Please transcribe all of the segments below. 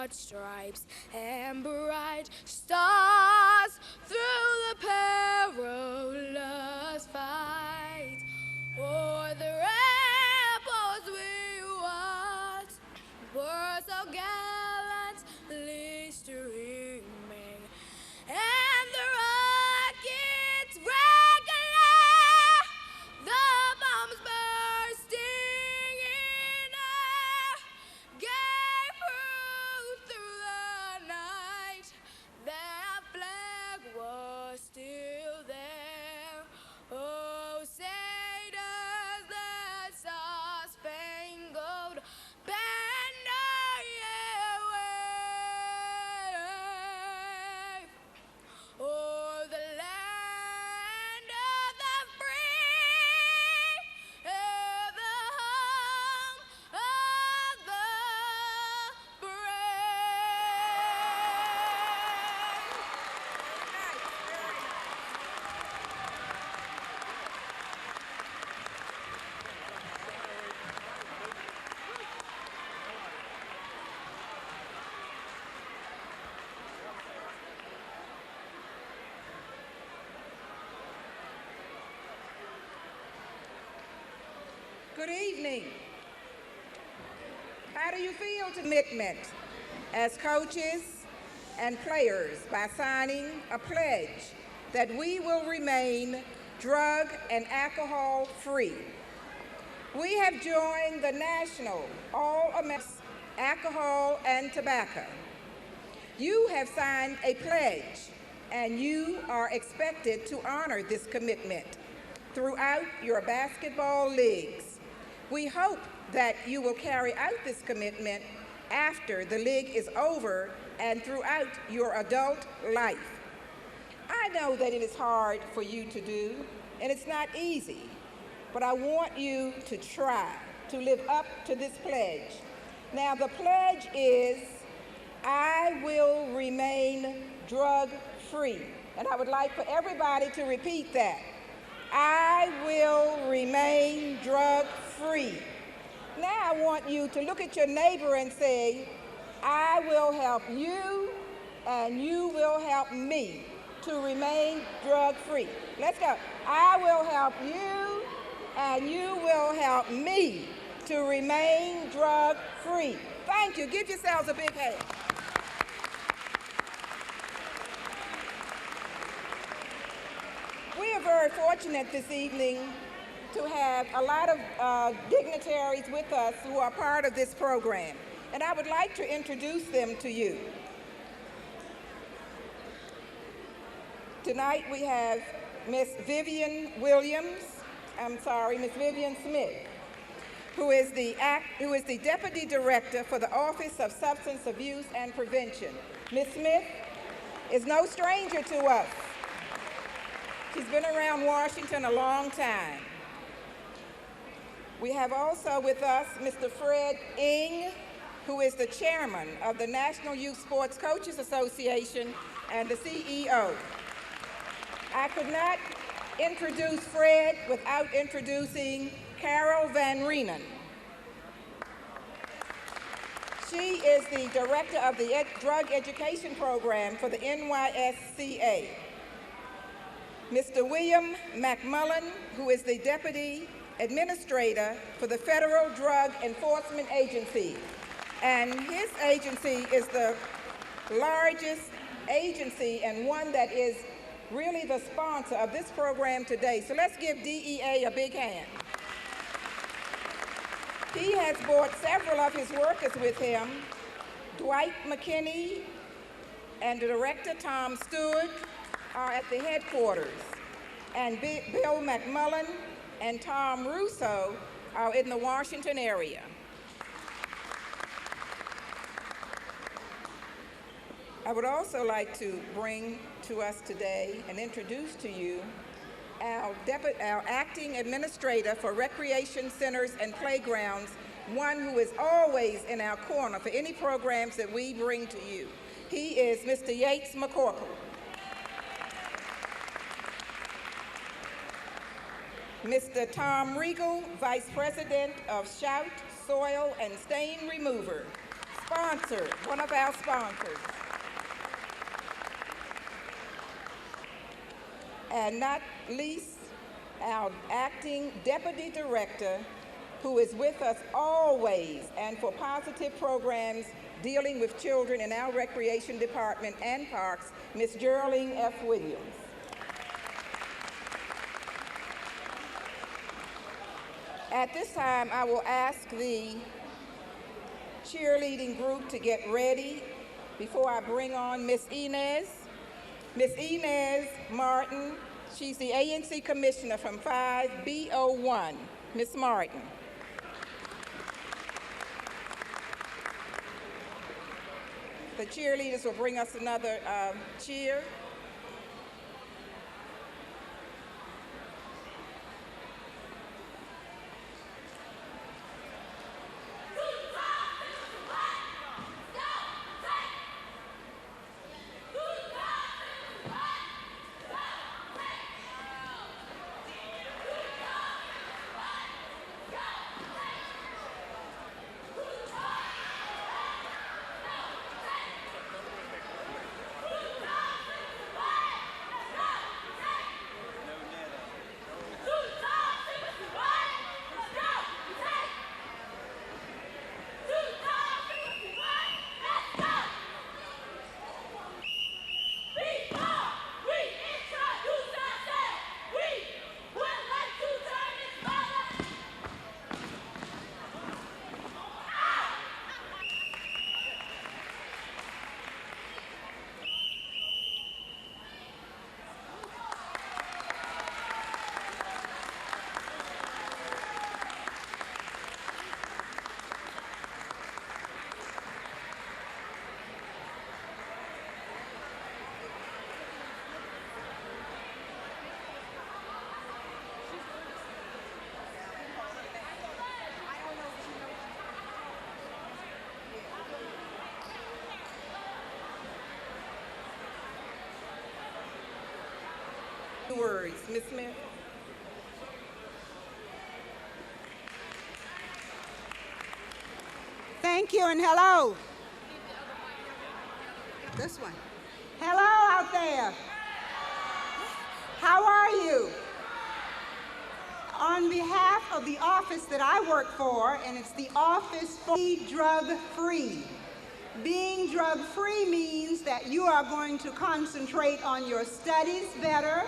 broad stripes and bright stars through the perilous fight. O'er the ramparts we watched were so gallantly streaming, and the rockets regular, the bombs bursting in air, gave proof through the night that flag was still there. Oh, say does the star-spangled banner yet wave o'er the land of the free and the home of the Good evening. How do you feel commitment as coaches and players by signing a pledge that we will remain drug and alcohol free? We have joined the National All-American Alcohol and Tobacco. You have signed a pledge, and you are expected to honor this commitment throughout your basketball leagues. We hope that you will carry out this commitment after the league is over and throughout your adult life. I know that it is hard for you to do, and it's not easy, but I want you to try to live up to this pledge. Now, the pledge is, I will remain drug-free. And I would like for everybody to repeat that. I will remain drug-free. Now I want you to look at your neighbor and say, I will help you and you will help me to remain drug-free. Let's go. I will help you and you will help me to remain drug-free. Thank you. Give yourselves a big hand. We are very fortunate this evening to have a lot of dignitaries with us who are part of this program, and I would like to introduce them to you. Tonight we have Miss Vivian Smith, who is the Deputy Director for the Office of Substance Abuse and Prevention. Ms. Smith is no stranger to us. She's been around Washington a long time. We have also with us Mr. Fred Ng, who is the Chairman of the National Youth Sports Coaches Association and the CEO. I could not introduce Fred without introducing Carol Van Reenen. She is the Director of the Drug Education Program for the NYSCA. Mr. William McMullen, who is the Deputy Administrator for the Federal Drug Enforcement Agency. And his agency is the largest agency and one that is really the sponsor of this program today. So let's give DEA a big hand. He has brought several of his workers with him. Dwight McKinney and the Director Tom Stewart are at the headquarters, and Bill McMullen and Tom Russo are in the Washington area. I would also like to bring to us today and introduce to you our acting administrator for recreation centers and playgrounds, one who is always in our corner for any programs that we bring to you. He is Mr. Yates McCorkle. Mr. Tom Regal, Vice President of Shout, Soil, and Stain Remover. sponsor, one of our sponsors. And not least, our acting deputy director, who is with us always and for positive programs dealing with children in our recreation department and parks, Ms. Geraldine F. Williams. At this time, I will ask the cheerleading group to get ready before I bring on Ms. Inez. Ms. Inez Martin, she's the ANC Commissioner from 5B01. Ms. Martin. The cheerleaders will bring us another cheer. Words, Ms. Smith. Thank you and hello. This one. Hello out there. How are you? On behalf of the office that I work for, and it's the Office for Drug-Free. Being drug-free means that you are going to concentrate on your studies better,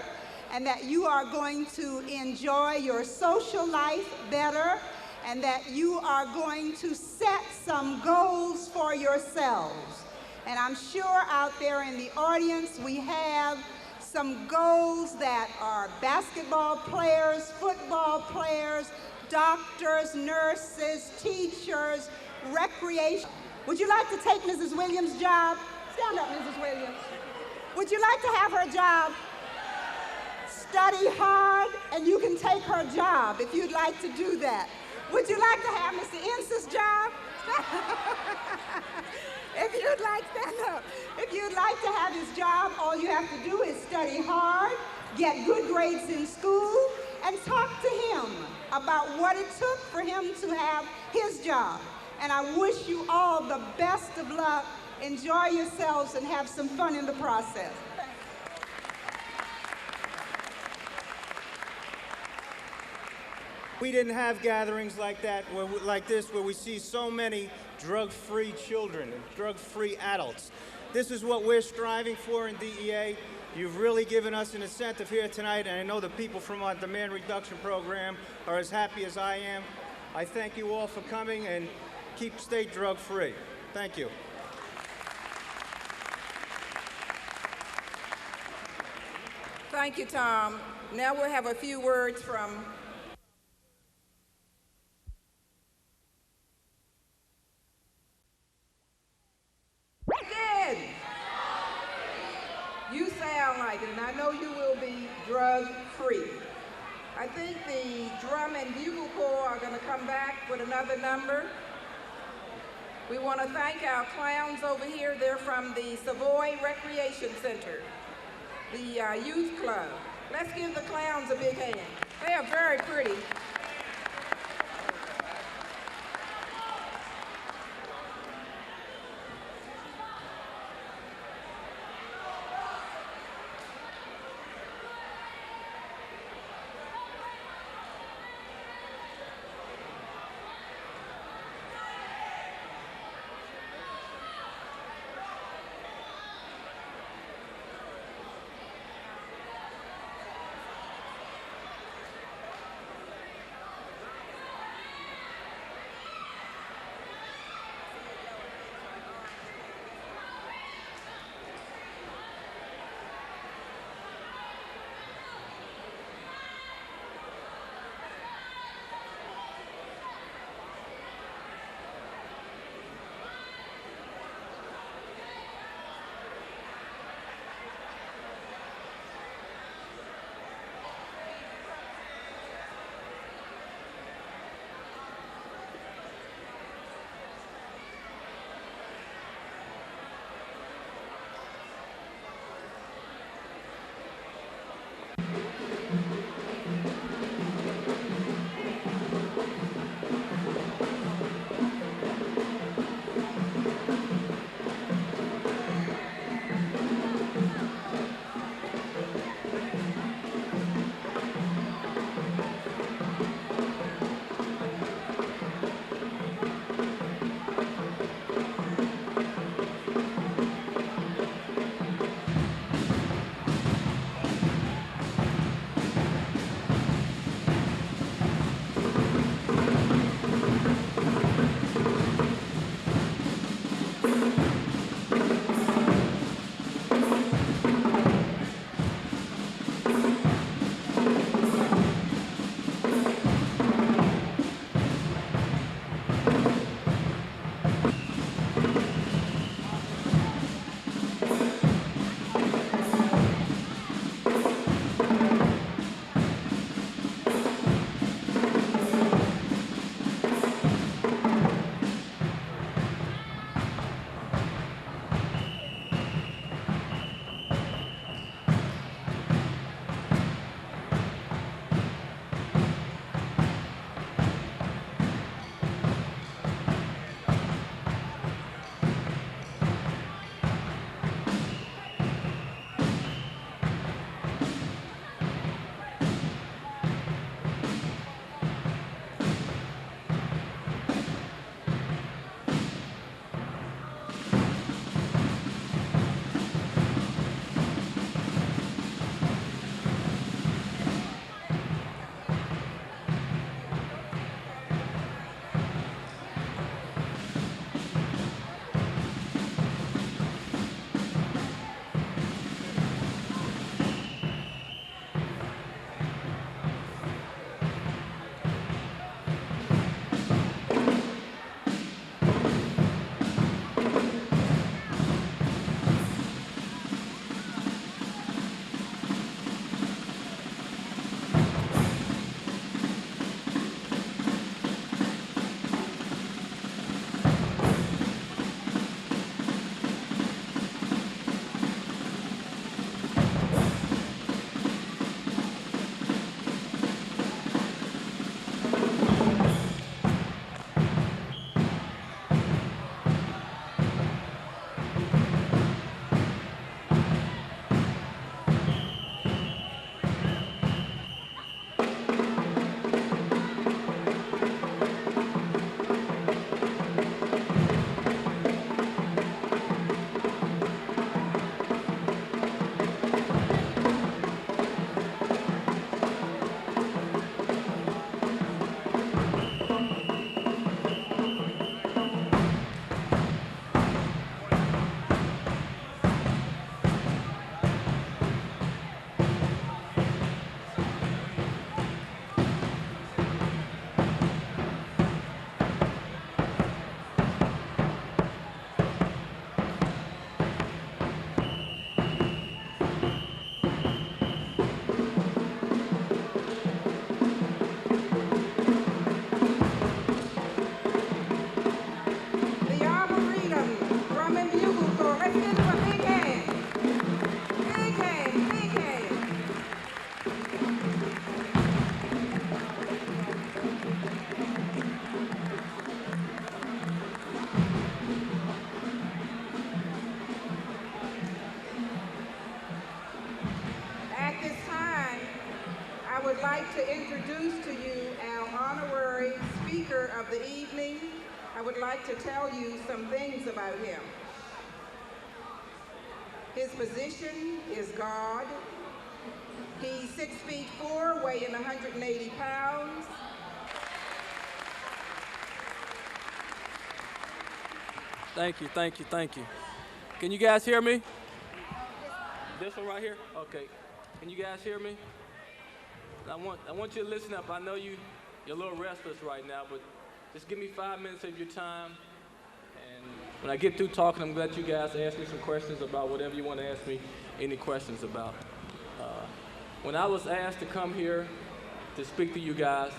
and that you are going to enjoy your social life better, and that you are going to set some goals for yourselves. And I'm sure out there in the audience we have some goals that are basketball players, football players, doctors, nurses, teachers, recreation. Would you like to take Mrs. Williams' job? Stand up, Mrs. Williams. Would you like to have her job? Study hard, and you can take her job if you'd like to do that. Would you like to have Mr. Ensis' job? If you'd like, stand up. If you'd like to have his job, all you have to do is study hard, get good grades in school, and talk to him about what it took for him to have his job. And I wish you all the best of luck. Enjoy yourselves and have some fun in the process. We didn't have gatherings like that, like this, where we see so many drug-free children and drug-free adults. This is what we're striving for in DEA. You've really given us an incentive here tonight, and I know the people from our demand reduction program are as happy as I am. I thank you all for coming, and keep state drug-free. Thank you. Thank you, Tom. Now we'll have a few words from you sound like it, and I know you will be drug-free. I think the drum and bugle corps are going to come back with another number. We want to thank our clowns over here. They're from the Savoy Recreation Center, the youth club. Let's give the clowns a big hand. They are very pretty. The Arboretum Drum and Bugle Corps. Let's give them a big hand. Big hand, big hand. At this time, I would like to introduce to you our honorary speaker of the evening. I would like to tell you some things about him. His position is guard. He's 6'4", weighing 180 pounds. Thank you, thank you, thank you. Can you guys hear me? This one right here? Okay. Can you guys hear me? I want you to listen up. I know you're a little restless right now, but just give me 5 minutes of your time. And when I get through talking, I'm glad you guys ask me some questions about whatever you want to ask me any questions about. When I was asked to come here to speak to you guys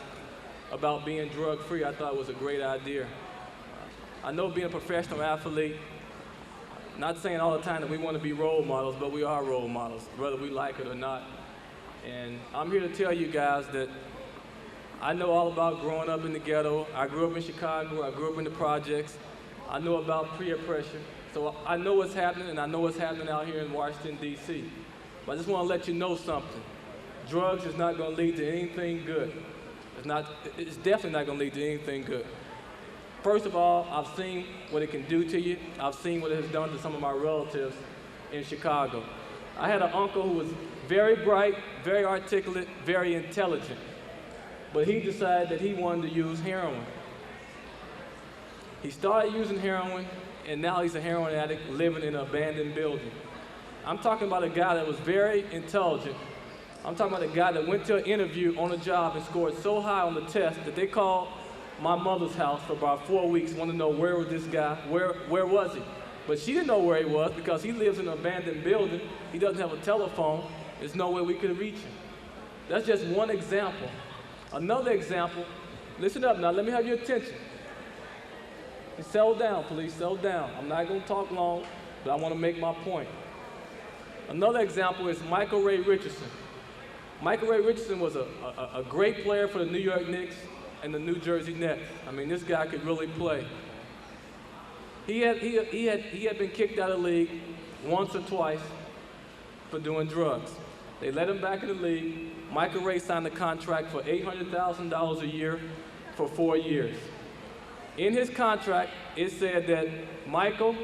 about being drug-free, I thought it was a great idea. I know being a professional athlete, not saying all the time that we want to be role models, but we are role models, whether we like it or not. And I'm here to tell you guys that I know all about growing up in the ghetto. I grew up in Chicago. I grew up in the projects. I know about peer pressure. So I know what's happening, and I know what's happening out here in Washington, D.C. But I just want to let you know something. Drugs is not going to lead to anything good. It's definitely not going to lead to anything good. First of all, I've seen what it can do to you. I've seen what it has done to some of my relatives in Chicago. I had an uncle who was very bright, very articulate, very intelligent. But he decided that he wanted to use heroin. He started using heroin, and now he's a heroin addict living in an abandoned building. I'm talking about a guy that was very intelligent. I'm talking about a guy that went to an interview on a job and scored so high on the test that they called my mother's house for about 4 weeks, wanted to know where was this guy, where was he? But she didn't know where he was because he lives in an abandoned building. He doesn't have a telephone. There's no way we could reach him. That's just one example. Another example, listen up now, let me have your attention. Settle down, please, settle down. I'm not going to talk long, but I want to make my point. Another example is Michael Ray Richardson. Michael Ray Richardson was a great player for the New York Knicks and the New Jersey Nets. I mean, this guy could really play. He had been kicked out of the league once or twice for doing drugs. They let him back in the league. Michael Ray signed a contract for $800,000 a year for 4 years. In his contract, it said that, Michael,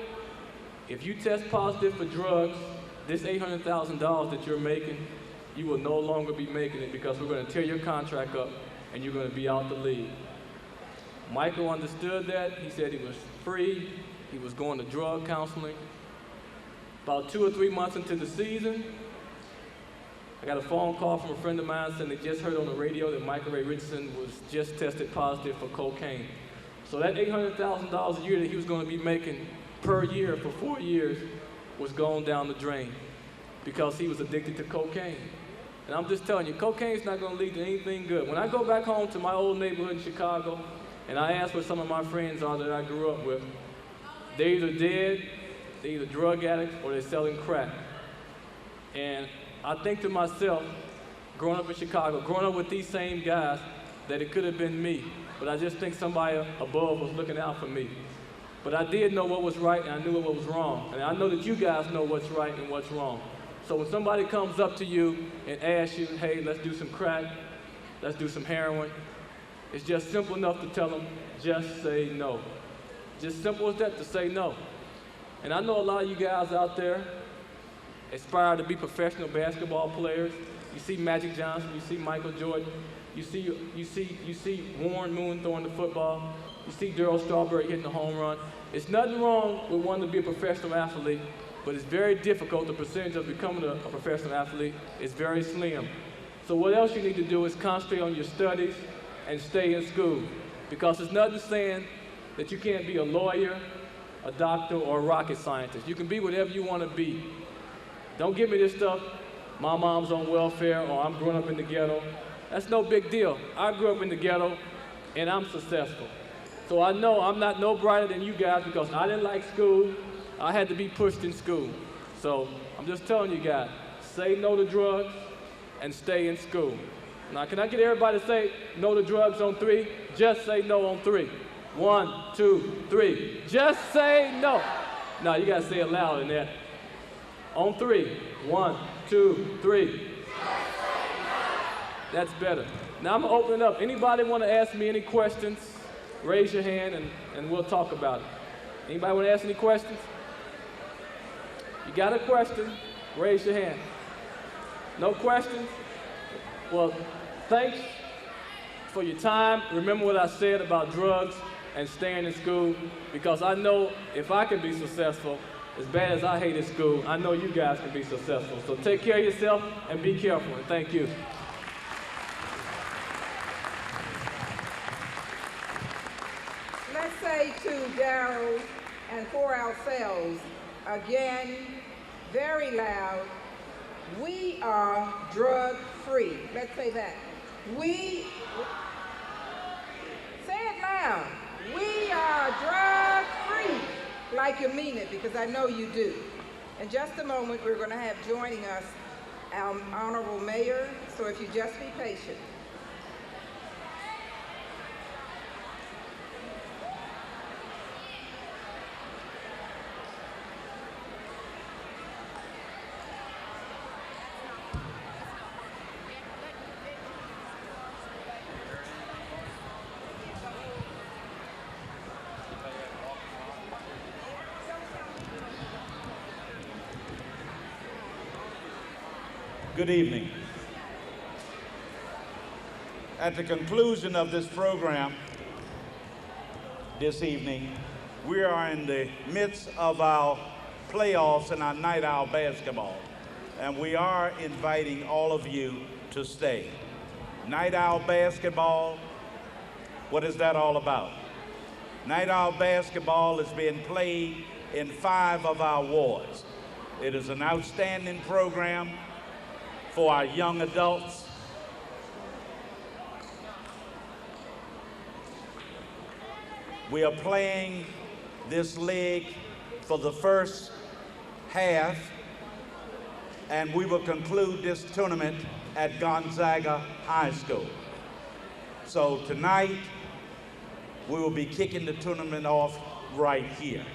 if you test positive for drugs, this $800,000 that you're making, you will no longer be making it because we're going to tear your contract up and you're going to be out the league. Michael understood that. He said he was free. He was going to drug counseling. About 2 or 3 months into the season, I got a phone call from a friend of mine saying they just heard on the radio that Michael Ray Richardson was just tested positive for cocaine. So that $800,000 a year that he was going to be making per year for 4 years was going down the drain because he was addicted to cocaine. And I'm just telling you, cocaine's not going to lead to anything good. When I go back home to my old neighborhood in Chicago and I ask where some of my friends are that I grew up with, they're either dead, they're either drug addicts, or they're selling crack. And I think to myself, growing up in Chicago, growing up with these same guys, that it could have been me. But I just think somebody above was looking out for me. But I did know what was right and I knew what was wrong. And I know that you guys know what's right and what's wrong. So when somebody comes up to you and asks you, hey, let's do some crack, let's do some heroin, it's just simple enough to tell them, just say no. Just simple as that, to say no. And I know a lot of you guys out there aspire to be professional basketball players. You see Magic Johnson, you see Michael Jordan, you see Warren Moon throwing the football, you see Darryl Strawberry hitting the home run. It's nothing wrong with wanting to be a professional athlete, but it's very difficult. The percentage of becoming a professional athlete is very slim. So what else you need to do is concentrate on your studies and stay in school, because there's nothing saying that you can't be a lawyer, a doctor, or a rocket scientist. You can be whatever you want to be. Don't give me this stuff, my mom's on welfare, or I'm growing up in the ghetto. That's no big deal. I grew up in the ghetto, and I'm successful. So I know I'm not no brighter than you guys because I didn't like school. I had to be pushed in school. So I'm just telling you guys, say no to drugs and stay in school. Now, can I get everybody to say no to drugs on 3? Just say no on 3. 1, 2, 3. Just say no. No, you got to say it louder than that. On 3. 1, 2, 3. That's better. Now I'm going to open it up. Anybody want to ask me any questions? Raise your hand and we'll talk about it. Anybody want to ask any questions? You got a question? Raise your hand. No questions? Well, thanks for your time. Remember what I said about drugs and staying in school, because I know if I can be successful, as bad as I hated school, I know you guys can be successful. So take care of yourself and be careful, and thank you. Let's say to Darryl and for ourselves, again, very loud, we are drug-free. Let's say that. Say it loud. We are drug-free. Like you mean it, because I know you do. In just a moment, we're going to have joining us our Honorable Mayor, so if you just be patient. Good evening. At the conclusion of this program this evening, we are in the midst of our playoffs and our Night Owl basketball, and we are inviting all of you to stay. Night Owl basketball What is that all about? Night Owl basketball is being played in 5 of our wards. It is an outstanding program for our young adults. We are playing this league for the first half, and we will conclude this tournament at Gonzaga High School. So tonight, we will be kicking the tournament off right here.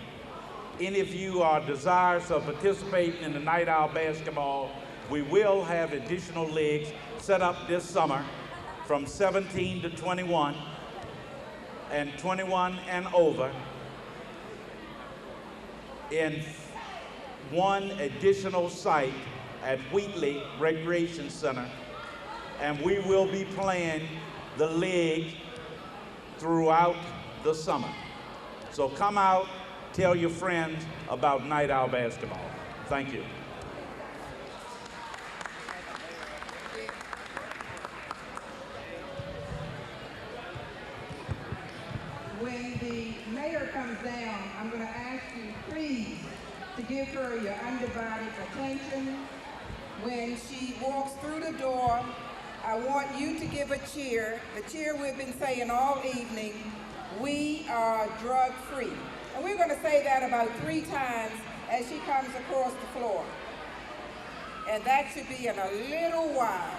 Any of you are desirous of participating in the Night Owl basketball, we will have additional leagues set up this summer from 17 to 21 and 21 and over in one additional site at Wheatley Recreation Center, and we will be playing the league throughout the summer. So come out, tell your friends about Night Owl basketball. Thank you. When the mayor comes down, I'm going to ask you, please, to give her your undivided attention. When she walks through the door, I want you to give a cheer, the cheer we've been saying all evening, "We are drug-free." And we're going to say that about 3 times as she comes across the floor. And that should be in a little while.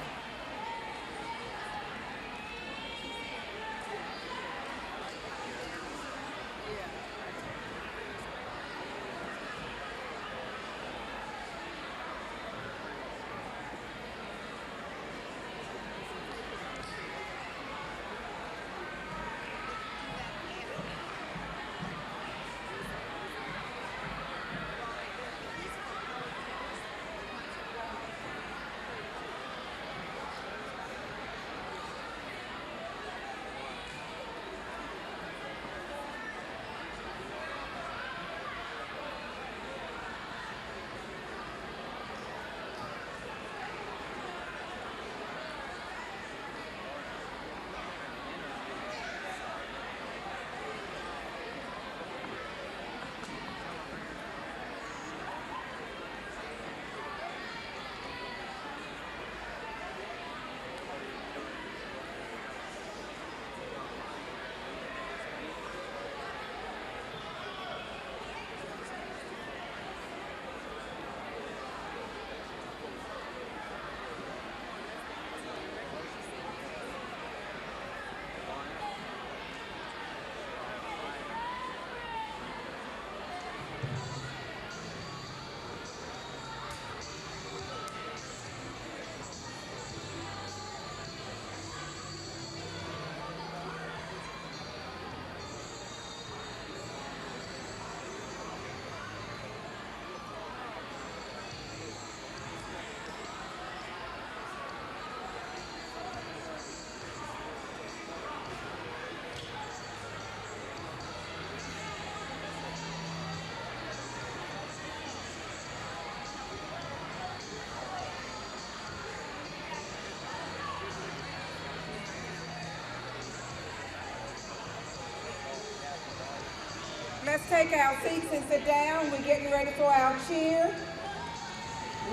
Let's take our seats and sit down. We're getting ready for our cheer.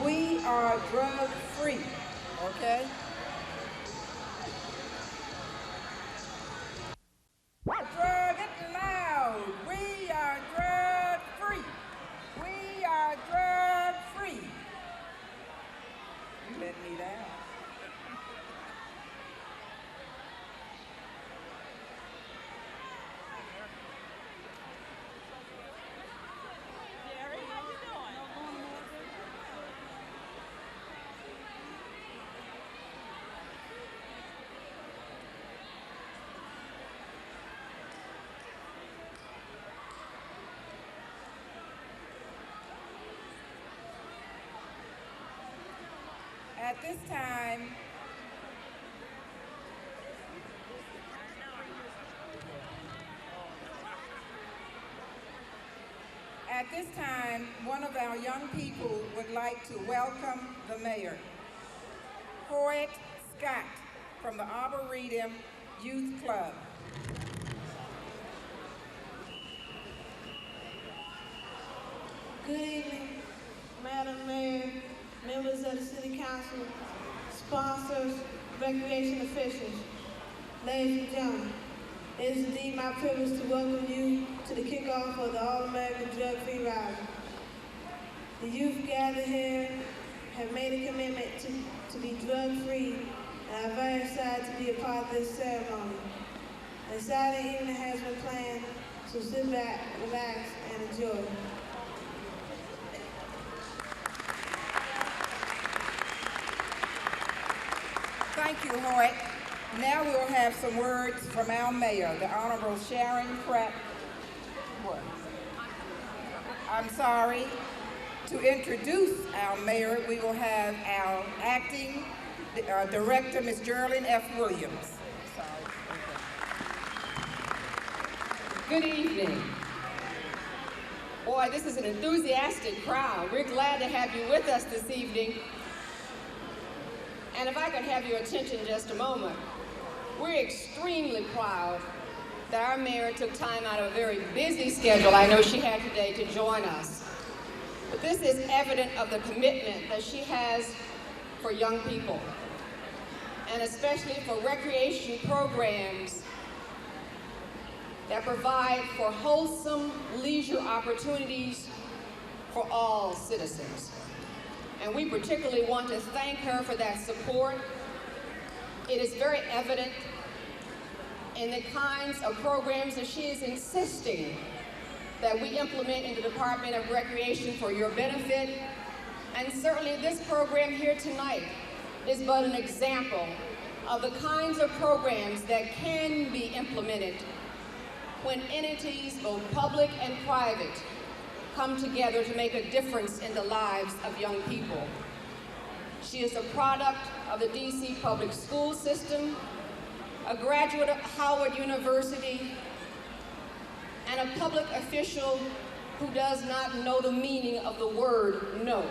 We are drug-free, okay? Drug it loud. We are drug-free. We are drug-free. You let me down. At this time, one of our young people would like to welcome the mayor, Hoyt Scott, from the Arboretum Youth Club. Good evening, Madam Mayor, members of the City Council, sponsors, recreation officials, ladies and gentlemen. It is indeed my privilege to welcome you to the kickoff of the All-American Drug-Free Rally. The youth gathered here have made a commitment to be drug-free, and I'm very excited to be a part of this ceremony. An exciting evening has been planned, so sit back, relax, and enjoy. Thank you, Hoyt. Now we'll have some words from our mayor, the Honorable Sharon Pratt. What? I'm sorry. To introduce our mayor, we will have our acting director, Ms. Geraldine F. Williams. Good evening. Boy, this is an enthusiastic crowd. We're glad to have you with us this evening. And if I could have your attention just a moment, we're extremely proud that our mayor took time out of a very busy schedule I know she had today to join us. But this is evident of the commitment that she has for young people, and especially for recreation programs that provide for wholesome leisure opportunities for all citizens. And we particularly want to thank her for that support. It is very evident in the kinds of programs that she is insisting that we implement in the Department of Recreation for your benefit. And certainly this program here tonight is but an example of the kinds of programs that can be implemented when entities, both public and private, come together to make a difference in the lives of young people. She is a product of the DC public school system, a graduate of Howard University, and a public official who does not know the meaning of the word no.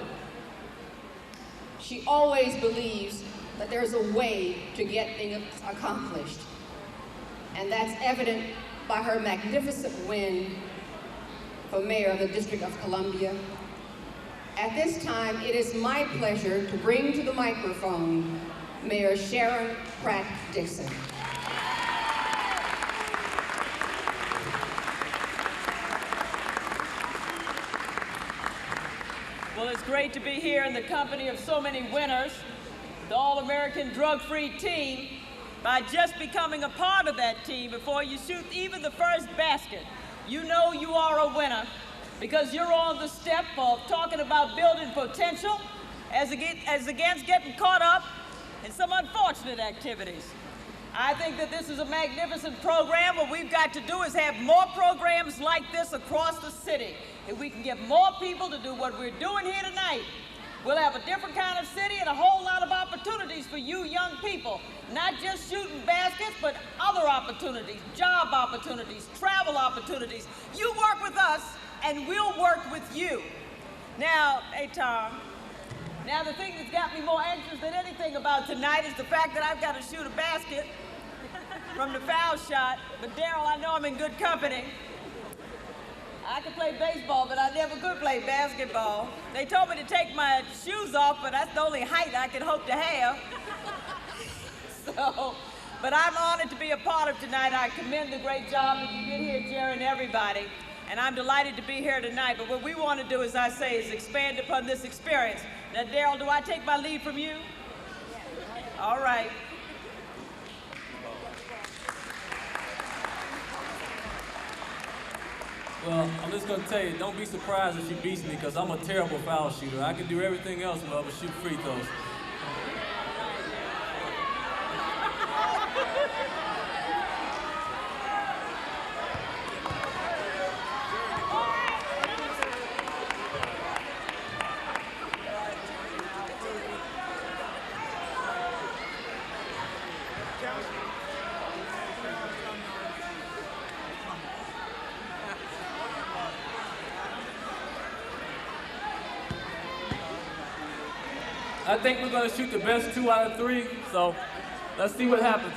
She always believes that there's a way to get things accomplished. And that's evident by her magnificent win for mayor of the District of Columbia. At this time, it is my pleasure to bring to the microphone Mayor Sharon Pratt Dixon. Well, it's great to be here in the company of so many winners, the All-American Drug-Free team. By just becoming a part of that team before you shoot even the first basket, you know you are a winner because you're on the step of talking about building potential as against getting caught up in some unfortunate activities. I think that this is a magnificent program. What we've got to do is have more programs like this across the city. If we can get more people to do what we're doing here tonight, we'll have a different kind of city and a whole lot of opportunities for you young people. Not just shooting baskets, but other opportunities, job opportunities, travel opportunities. You work with us, and we'll work with you. Now, hey, Tom, now the thing that's got me more anxious than anything about tonight is the fact that I've got to shoot a basket from the foul shot. But Daryl, I know I'm in good company. I could play baseball, but I never could play basketball. They told me to take my shoes off, but that's the only height I could hope to have. So, but I'm honored to be a part of tonight. I commend the great job that you did here, Jerry, and everybody. And I'm delighted to be here tonight. But what we want to do, as I say, is expand upon this experience. Now, Daryl, do I take my lead from you? All right. Well, I'm just going to tell you, don't be surprised if she beats me because I'm a terrible foul shooter. I can do everything else well, but shoot free throws. I think we're going to shoot the best 2 out of 3, so let's see what happens.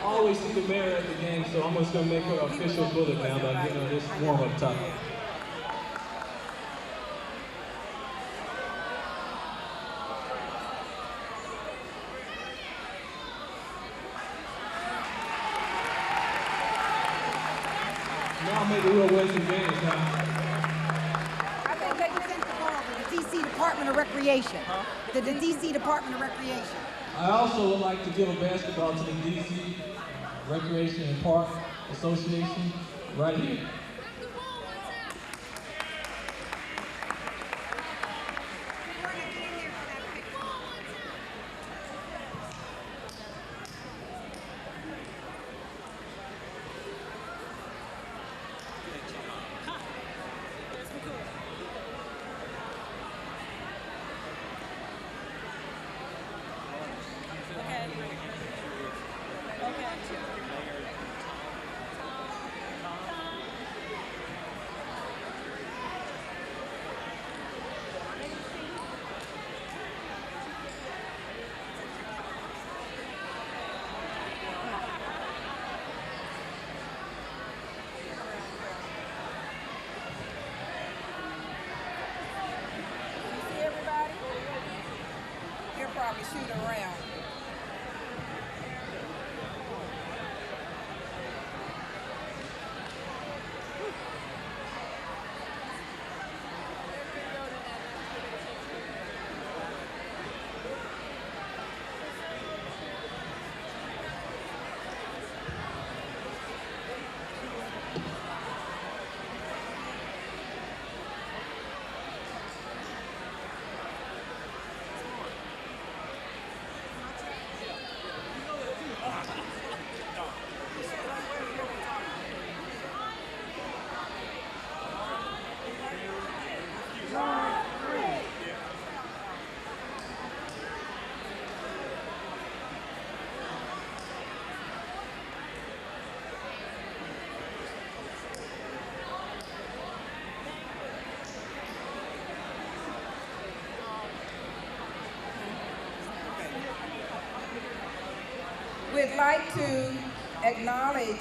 always see the mayor at the game, so I'm just going to make her an official bullet now by giving her this warm-up top. Now I'll make a real Western games now. I think they sent the ball to the DC Department of Recreation. To the DC Department of Recreation. I also would like to give a basketball to the DC Recreation and Park Association right here. Probably shoot around. We'd like to acknowledge,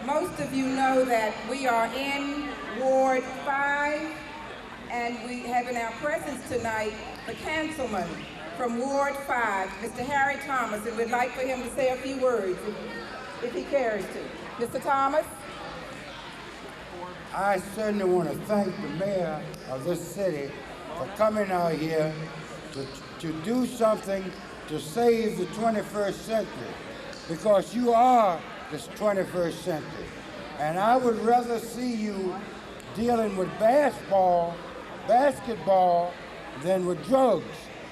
most of you know that we are in Ward 5, and we have in our presence tonight the councilman from Ward 5, Mr. Harry Thomas, and we'd like for him to say a few words, if he cares to. Mr. Thomas? I certainly want to thank the mayor of this city for coming out here to do something to save the 21st century, because you are this 21st century. And I would rather see you dealing with basketball, than with drugs.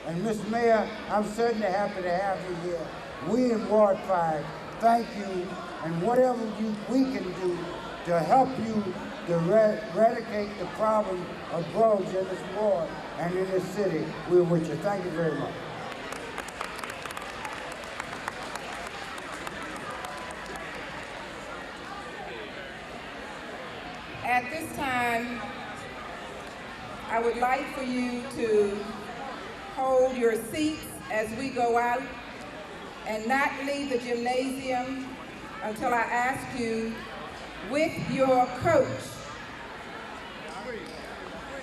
And Ms. Mayor, I'm certainly happy to have you here. We in Ward 5, thank you, and whatever we can do to help you to eradicate the problem of drugs in this ward and in this city, we're with you. Thank you very much. At this time, I would like for you to hold your seats as we go out and not leave the gymnasium until I ask you with your coach.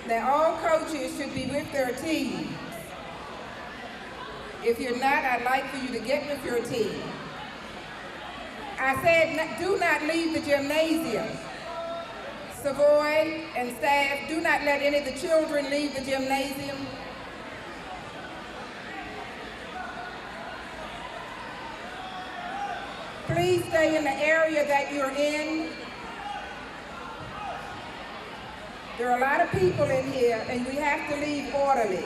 Now, all coaches should be with their teams. If you're not, I'd like for you to get with your team. I said, do not leave the gymnasium. Savoy and staff, do not let any of the children leave the gymnasium. Please stay in the area that you're in. There are a lot of people in here, and we have to leave orderly.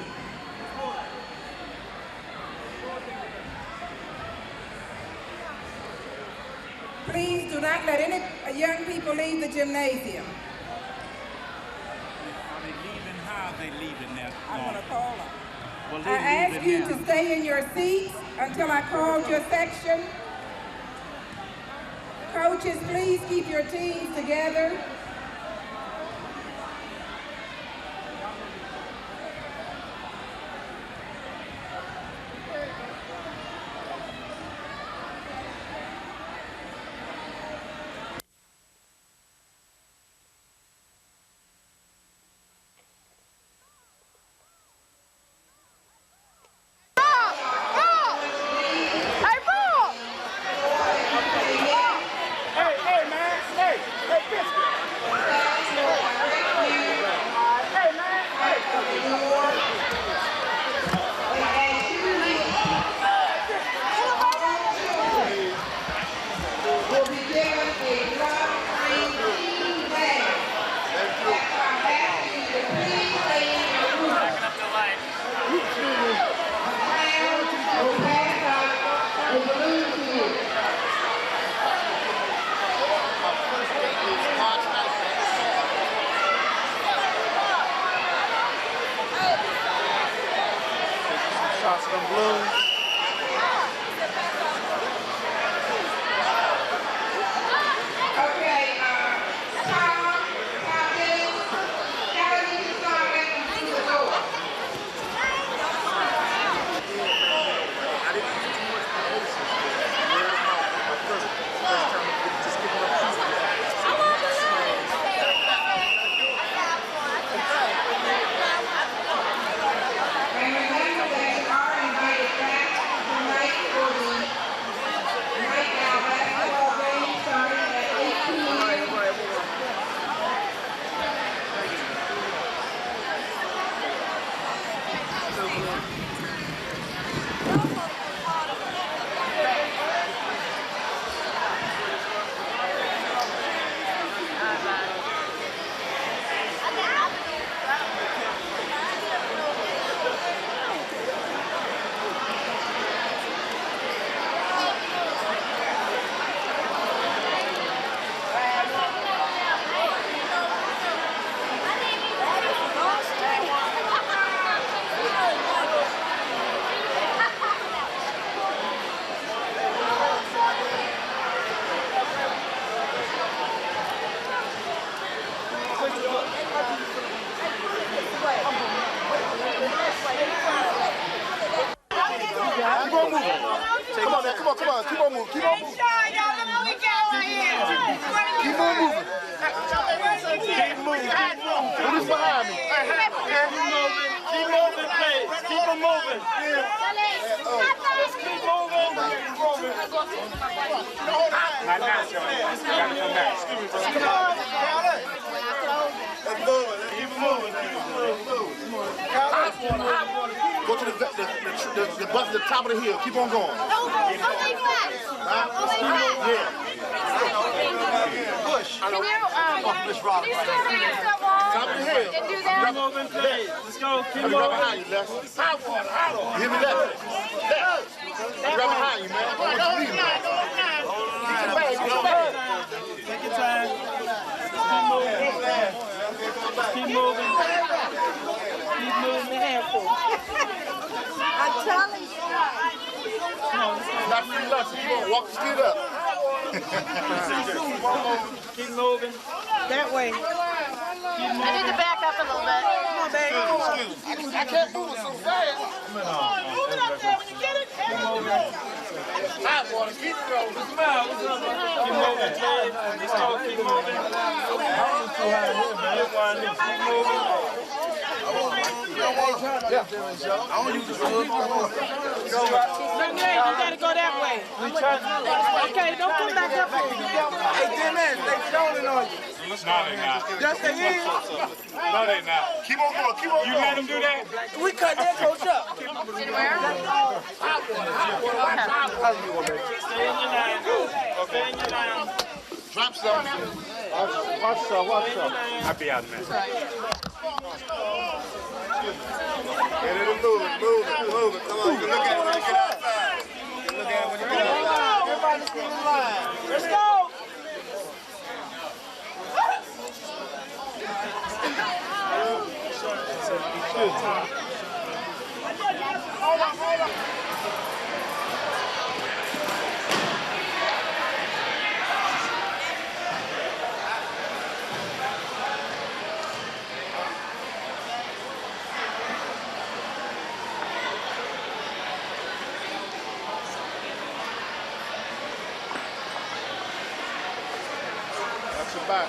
Please do not let any young people leave the gymnasium. Are they leaving? How are they leaving now? I'm going to call them. Well, I ask you to stay in your seats until I call your section. Coaches, please keep your teams together. sponsor them blues. Go to the bus at the top of the hill. Keep on going. Push. Can you still raise the wall Top of the hill. and do that? Keep moving, please. Let's go. Keep Right moving. behind you, Les. Give me that. Right behind you, man. Get your bag. Get your bag. Take your time. Keep moving. Keep moving. Keep moving the handful. I'm telling you. Not free lunch. Come on, walk the street up. Keep moving. That way. I need to back up a little bit. Come on, baby. Excuse me. I can't move it so fast. Move it up there when you get it. Keep moving. Hot water. Keep it going. Smile. What's up, man? Keep moving, please. Let's go. Keep moving. Keep moving. Yeah. I don't use the food. Young lady, you gotta go that way. Okay, don't come back up here. Hey, Dennis, they showing on you. No, they not. Yes, they is. No, they not. Keep on going. Keep on going. You let them do that? We cut that coach up. Anywhere? Stay in your line. Stay in your line. Drop something. Watch up. I'll be out, man. Get it move it. Come on, you can look at it when you get outside. You can look at it when you get outside. Everybody stay in line. Let's go. Hold on. That's your back.